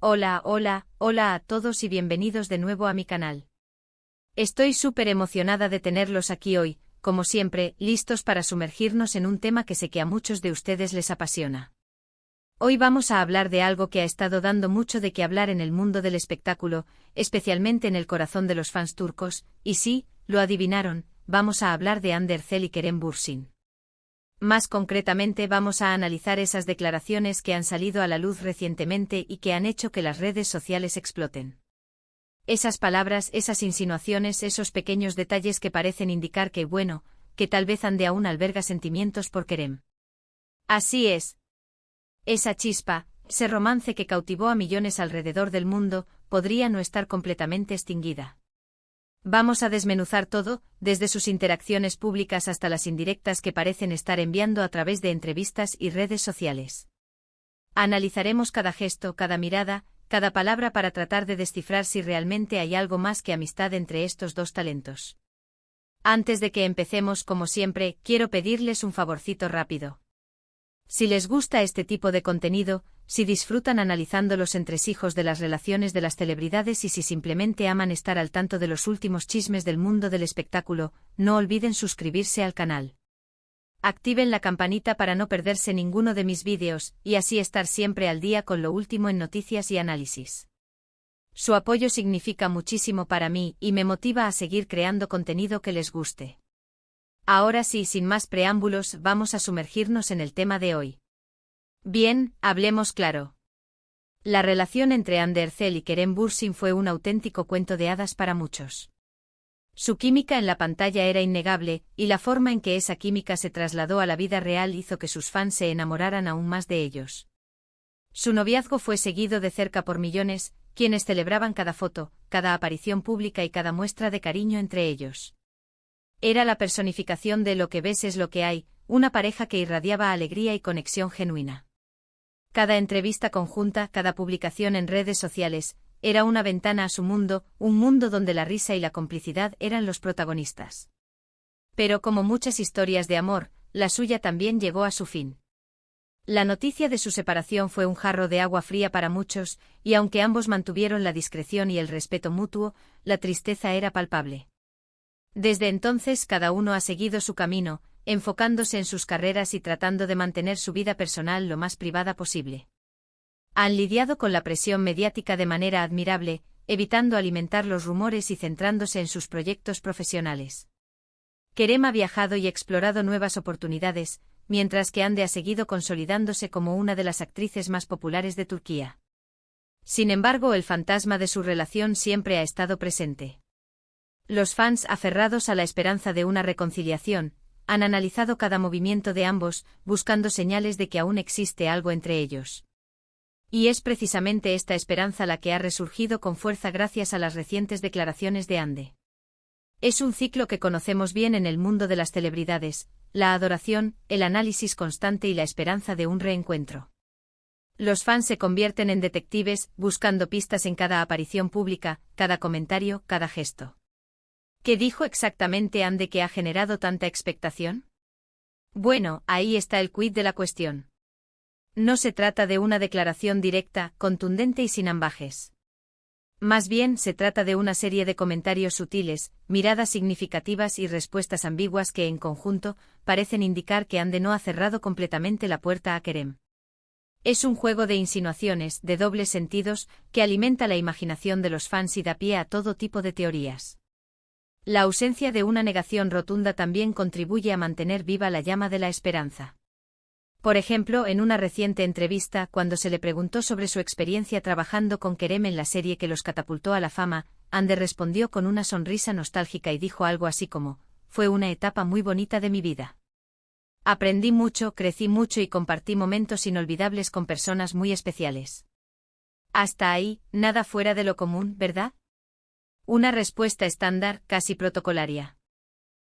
Hola a todos y bienvenidos de nuevo a mi canal. Estoy súper emocionada de tenerlos aquí hoy, como siempre, listos para sumergirnos en un tema que sé que a muchos de ustedes les apasiona. Hoy vamos a hablar de algo que ha estado dando mucho de qué hablar en el mundo del espectáculo, especialmente en el corazón de los fans turcos, y sí, lo adivinaron, vamos a hablar de Hande Erçel y Kerem Bürsin. Más concretamente vamos a analizar esas declaraciones que han salido a la luz recientemente y que han hecho que las redes sociales exploten. Esas palabras, esas insinuaciones, esos pequeños detalles que parecen indicar que tal vez Hande aún alberga sentimientos por Kerem. Así es. Esa chispa, ese romance que cautivó a millones alrededor del mundo, podría no estar completamente extinguida. Vamos a desmenuzar todo, desde sus interacciones públicas hasta las indirectas que parecen estar enviando a través de entrevistas y redes sociales. Analizaremos cada gesto, cada mirada, cada palabra para tratar de descifrar si realmente hay algo más que amistad entre estos dos talentos. Antes de que empecemos, como siempre, quiero pedirles un favorcito rápido. Si les gusta este tipo de contenido, si disfrutan analizando los entresijos de las relaciones de las celebridades y si simplemente aman estar al tanto de los últimos chismes del mundo del espectáculo, no olviden suscribirse al canal. Activen la campanita para no perderse ninguno de mis vídeos, y así estar siempre al día con lo último en noticias y análisis. Su apoyo significa muchísimo para mí y me motiva a seguir creando contenido que les guste. Ahora sí, sin más preámbulos, vamos a sumergirnos en el tema de hoy. Bien, hablemos claro. La relación entre Hande Erçel y Kerem Bürsin fue un auténtico cuento de hadas para muchos. Su química en la pantalla era innegable, y la forma en que esa química se trasladó a la vida real hizo que sus fans se enamoraran aún más de ellos. Su noviazgo fue seguido de cerca por millones, quienes celebraban cada foto, cada aparición pública y cada muestra de cariño entre ellos. Era la personificación de lo que ves es lo que hay, una pareja que irradiaba alegría y conexión genuina. Cada entrevista conjunta, cada publicación en redes sociales, era una ventana a su mundo, un mundo donde la risa y la complicidad eran los protagonistas. Pero como muchas historias de amor, la suya también llegó a su fin. La noticia de su separación fue un jarro de agua fría para muchos, y aunque ambos mantuvieron la discreción y el respeto mutuo, la tristeza era palpable. Desde entonces cada uno ha seguido su camino, enfocándose en sus carreras y tratando de mantener su vida personal lo más privada posible. Han lidiado con la presión mediática de manera admirable, evitando alimentar los rumores y centrándose en sus proyectos profesionales. Kerem ha viajado y explorado nuevas oportunidades, mientras que Hande ha seguido consolidándose como una de las actrices más populares de Turquía. Sin embargo, el fantasma de su relación siempre ha estado presente. Los fans, aferrados a la esperanza de una reconciliación, han analizado cada movimiento de ambos, buscando señales de que aún existe algo entre ellos. Y es precisamente esta esperanza la que ha resurgido con fuerza gracias a las recientes declaraciones de Hande. Es un ciclo que conocemos bien en el mundo de las celebridades, la adoración, el análisis constante y la esperanza de un reencuentro. Los fans se convierten en detectives, buscando pistas en cada aparición pública, cada comentario, cada gesto. ¿Qué dijo exactamente Hande que ha generado tanta expectación? Bueno, ahí está el quid de la cuestión. No se trata de una declaración directa, contundente y sin ambages. Más bien se trata de una serie de comentarios sutiles, miradas significativas y respuestas ambiguas que en conjunto parecen indicar que Hande no ha cerrado completamente la puerta a Kerem. Es un juego de insinuaciones, de dobles sentidos, que alimenta la imaginación de los fans y da pie a todo tipo de teorías. La ausencia de una negación rotunda también contribuye a mantener viva la llama de la esperanza. Por ejemplo, en una reciente entrevista, cuando se le preguntó sobre su experiencia trabajando con Kerem en la serie que los catapultó a la fama, Hande respondió con una sonrisa nostálgica y dijo algo así como: «Fue una etapa muy bonita de mi vida. Aprendí mucho, crecí mucho y compartí momentos inolvidables con personas muy especiales». Hasta ahí, nada fuera de lo común, ¿verdad? Una respuesta estándar, casi protocolaria.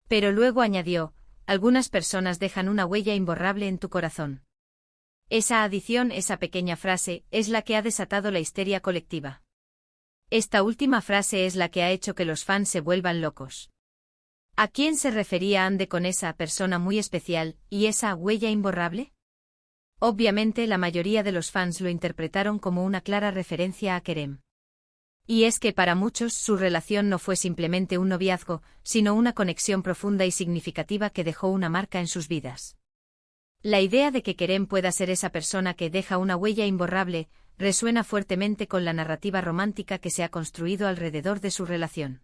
Pero luego añadió: algunas personas dejan una huella imborrable en tu corazón. Esa adición, esa pequeña frase, es la que ha desatado la histeria colectiva. Esta última frase es la que ha hecho que los fans se vuelvan locos. ¿A quién se refería Hande con esa persona muy especial y esa huella imborrable? Obviamente la mayoría de los fans lo interpretaron como una clara referencia a Kerem. Y es que para muchos su relación no fue simplemente un noviazgo, sino una conexión profunda y significativa que dejó una marca en sus vidas. La idea de que Kerem pueda ser esa persona que deja una huella imborrable, resuena fuertemente con la narrativa romántica que se ha construido alrededor de su relación.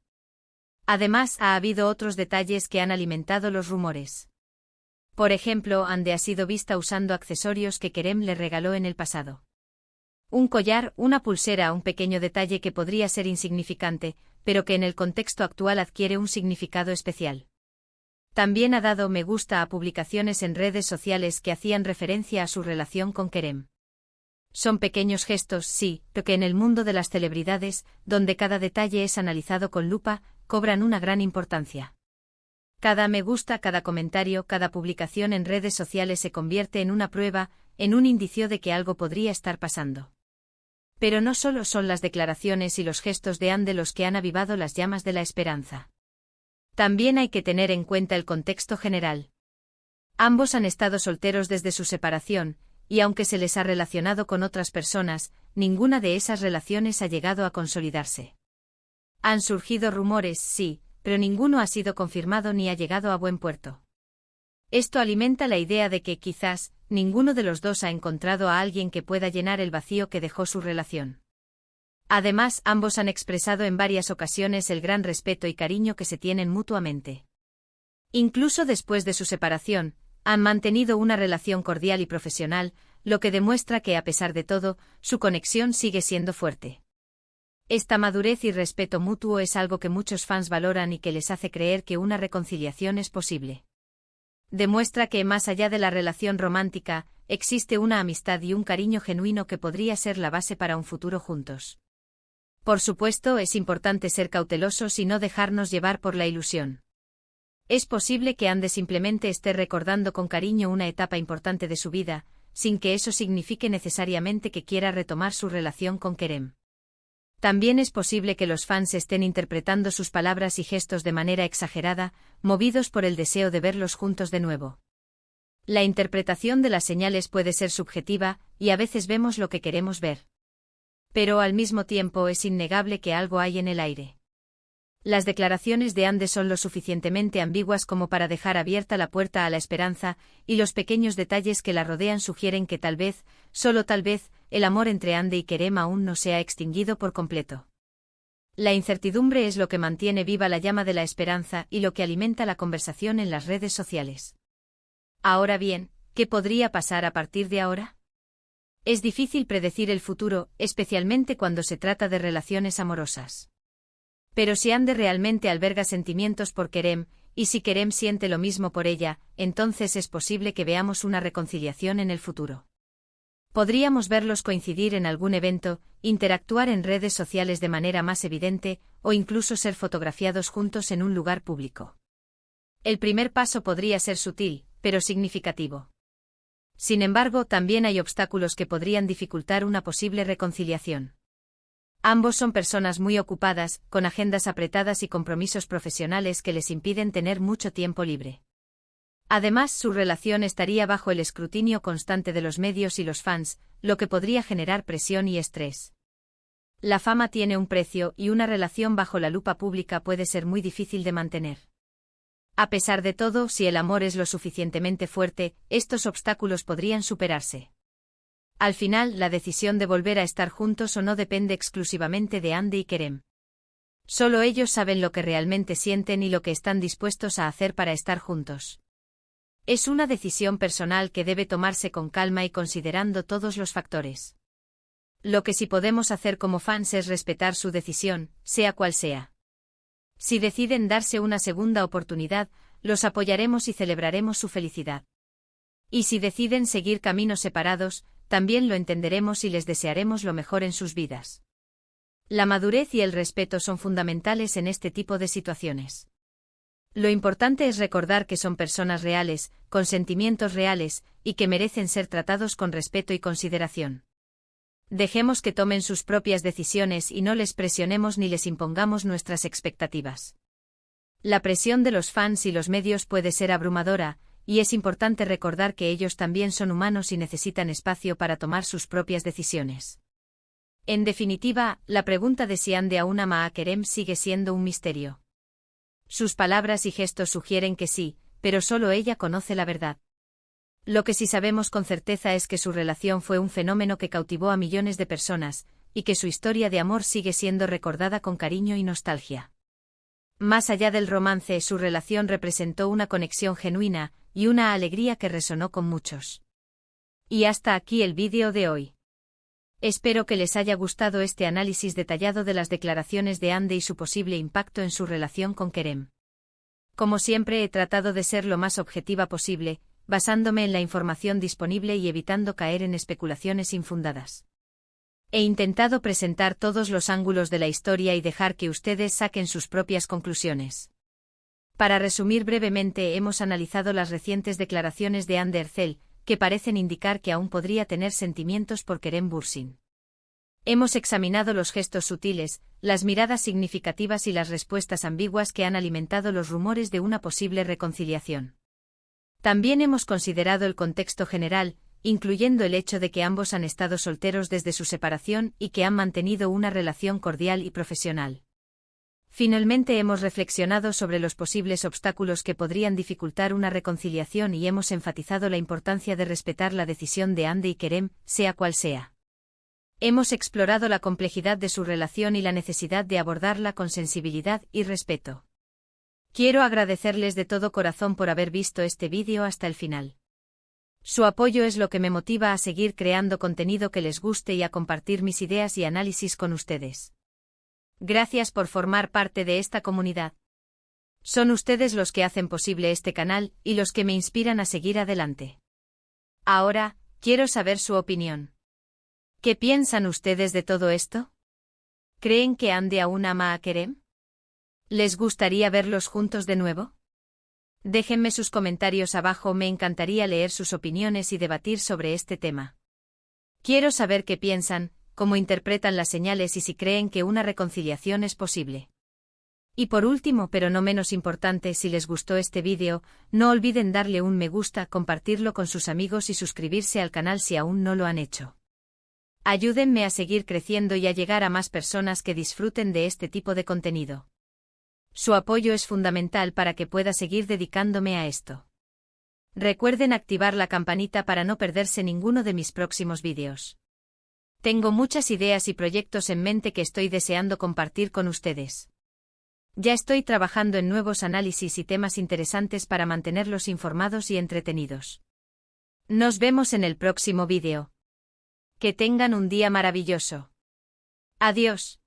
Además, ha habido otros detalles que han alimentado los rumores. Por ejemplo, Hande ha sido vista usando accesorios que Kerem le regaló en el pasado. Un collar, una pulsera, un pequeño detalle que podría ser insignificante, pero que en el contexto actual adquiere un significado especial. También ha dado me gusta a publicaciones en redes sociales que hacían referencia a su relación con Kerem. Son pequeños gestos, sí, pero que en el mundo de las celebridades, donde cada detalle es analizado con lupa, cobran una gran importancia. Cada me gusta, cada comentario, cada publicación en redes sociales se convierte en una prueba, en un indicio de que algo podría estar pasando. Pero no solo son las declaraciones y los gestos de Hande los que han avivado las llamas de la esperanza. También hay que tener en cuenta el contexto general. Ambos han estado solteros desde su separación, y aunque se les ha relacionado con otras personas, ninguna de esas relaciones ha llegado a consolidarse. Han surgido rumores, sí, pero ninguno ha sido confirmado ni ha llegado a buen puerto. Esto alimenta la idea de que, quizás, ninguno de los dos ha encontrado a alguien que pueda llenar el vacío que dejó su relación. Además, ambos han expresado en varias ocasiones el gran respeto y cariño que se tienen mutuamente. Incluso después de su separación, han mantenido una relación cordial y profesional, lo que demuestra que a pesar de todo, su conexión sigue siendo fuerte. Esta madurez y respeto mutuo es algo que muchos fans valoran y que les hace creer que una reconciliación es posible. Demuestra que más allá de la relación romántica, existe una amistad y un cariño genuino que podría ser la base para un futuro juntos. Por supuesto, es importante ser cautelosos y no dejarnos llevar por la ilusión. Es posible que Hande simplemente esté recordando con cariño una etapa importante de su vida, sin que eso signifique necesariamente que quiera retomar su relación con Kerem. También es posible que los fans estén interpretando sus palabras y gestos de manera exagerada, movidos por el deseo de verlos juntos de nuevo. La interpretación de las señales puede ser subjetiva, y a veces vemos lo que queremos ver. Pero al mismo tiempo es innegable que algo hay en el aire. Las declaraciones de Hande son lo suficientemente ambiguas como para dejar abierta la puerta a la esperanza, y los pequeños detalles que la rodean sugieren que tal vez, solo tal vez, el amor entre Hande y Kerem aún no se ha extinguido por completo. La incertidumbre es lo que mantiene viva la llama de la esperanza y lo que alimenta la conversación en las redes sociales. Ahora bien, ¿qué podría pasar a partir de ahora? Es difícil predecir el futuro, especialmente cuando se trata de relaciones amorosas. Pero si Hande realmente alberga sentimientos por Kerem, y si Kerem siente lo mismo por ella, entonces es posible que veamos una reconciliación en el futuro. Podríamos verlos coincidir en algún evento, interactuar en redes sociales de manera más evidente, o incluso ser fotografiados juntos en un lugar público. El primer paso podría ser sutil, pero significativo. Sin embargo, también hay obstáculos que podrían dificultar una posible reconciliación. Ambos son personas muy ocupadas, con agendas apretadas y compromisos profesionales que les impiden tener mucho tiempo libre. Además, su relación estaría bajo el escrutinio constante de los medios y los fans, lo que podría generar presión y estrés. La fama tiene un precio y una relación bajo la lupa pública puede ser muy difícil de mantener. A pesar de todo, si el amor es lo suficientemente fuerte, estos obstáculos podrían superarse. Al final, la decisión de volver a estar juntos o no depende exclusivamente de Hande y Kerem. Solo ellos saben lo que realmente sienten y lo que están dispuestos a hacer para estar juntos. Es una decisión personal que debe tomarse con calma y considerando todos los factores. Lo que sí podemos hacer como fans es respetar su decisión, sea cual sea. Si deciden darse una segunda oportunidad, los apoyaremos y celebraremos su felicidad. Y si deciden seguir caminos separados, también lo entenderemos y les desearemos lo mejor en sus vidas. La madurez y el respeto son fundamentales en este tipo de situaciones. Lo importante es recordar que son personas reales, con sentimientos reales, y que merecen ser tratados con respeto y consideración. Dejemos que tomen sus propias decisiones y no les presionemos ni les impongamos nuestras expectativas. La presión de los fans y los medios puede ser abrumadora, y es importante recordar que ellos también son humanos y necesitan espacio para tomar sus propias decisiones. En definitiva, la pregunta de si Ande aún ama a Kerem sigue siendo un misterio. Sus palabras y gestos sugieren que sí, pero solo ella conoce la verdad. Lo que sí sabemos con certeza es que su relación fue un fenómeno que cautivó a millones de personas, y que su historia de amor sigue siendo recordada con cariño y nostalgia. Más allá del romance, su relación representó una conexión genuina, y una alegría que resonó con muchos. Y hasta aquí el vídeo de hoy. Espero que les haya gustado este análisis detallado de las declaraciones de Ande y su posible impacto en su relación con Kerem. Como siempre he tratado de ser lo más objetiva posible, basándome en la información disponible y evitando caer en especulaciones infundadas. He intentado presentar todos los ángulos de la historia y dejar que ustedes saquen sus propias conclusiones. Para resumir brevemente, hemos analizado las recientes declaraciones de Ande Erçel, que parecen indicar que aún podría tener sentimientos por Kerem Bürsin. Hemos examinado los gestos sutiles, las miradas significativas y las respuestas ambiguas que han alimentado los rumores de una posible reconciliación. También hemos considerado el contexto general, incluyendo el hecho de que ambos han estado solteros desde su separación y que han mantenido una relación cordial y profesional. Finalmente hemos reflexionado sobre los posibles obstáculos que podrían dificultar una reconciliación y hemos enfatizado la importancia de respetar la decisión de Ande y Kerem, sea cual sea. Hemos explorado la complejidad de su relación y la necesidad de abordarla con sensibilidad y respeto. Quiero agradecerles de todo corazón por haber visto este vídeo hasta el final. Su apoyo es lo que me motiva a seguir creando contenido que les guste y a compartir mis ideas y análisis con ustedes. Gracias por formar parte de esta comunidad. Son ustedes los que hacen posible este canal y los que me inspiran a seguir adelante. Ahora, quiero saber su opinión. ¿Qué piensan ustedes de todo esto? ¿Creen que Ande aún ama a Kerem? ¿Les gustaría verlos juntos de nuevo? Déjenme sus comentarios abajo, me encantaría leer sus opiniones y debatir sobre este tema. Quiero saber qué piensan, cómo interpretan las señales y si creen que una reconciliación es posible. Y por último, pero no menos importante, si les gustó este vídeo, no olviden darle un me gusta, compartirlo con sus amigos y suscribirse al canal si aún no lo han hecho. Ayúdenme a seguir creciendo y a llegar a más personas que disfruten de este tipo de contenido. Su apoyo es fundamental para que pueda seguir dedicándome a esto. Recuerden activar la campanita para no perderse ninguno de mis próximos vídeos. Tengo muchas ideas y proyectos en mente que estoy deseando compartir con ustedes. Ya estoy trabajando en nuevos análisis y temas interesantes para mantenerlos informados y entretenidos. Nos vemos en el próximo vídeo. Que tengan un día maravilloso. Adiós.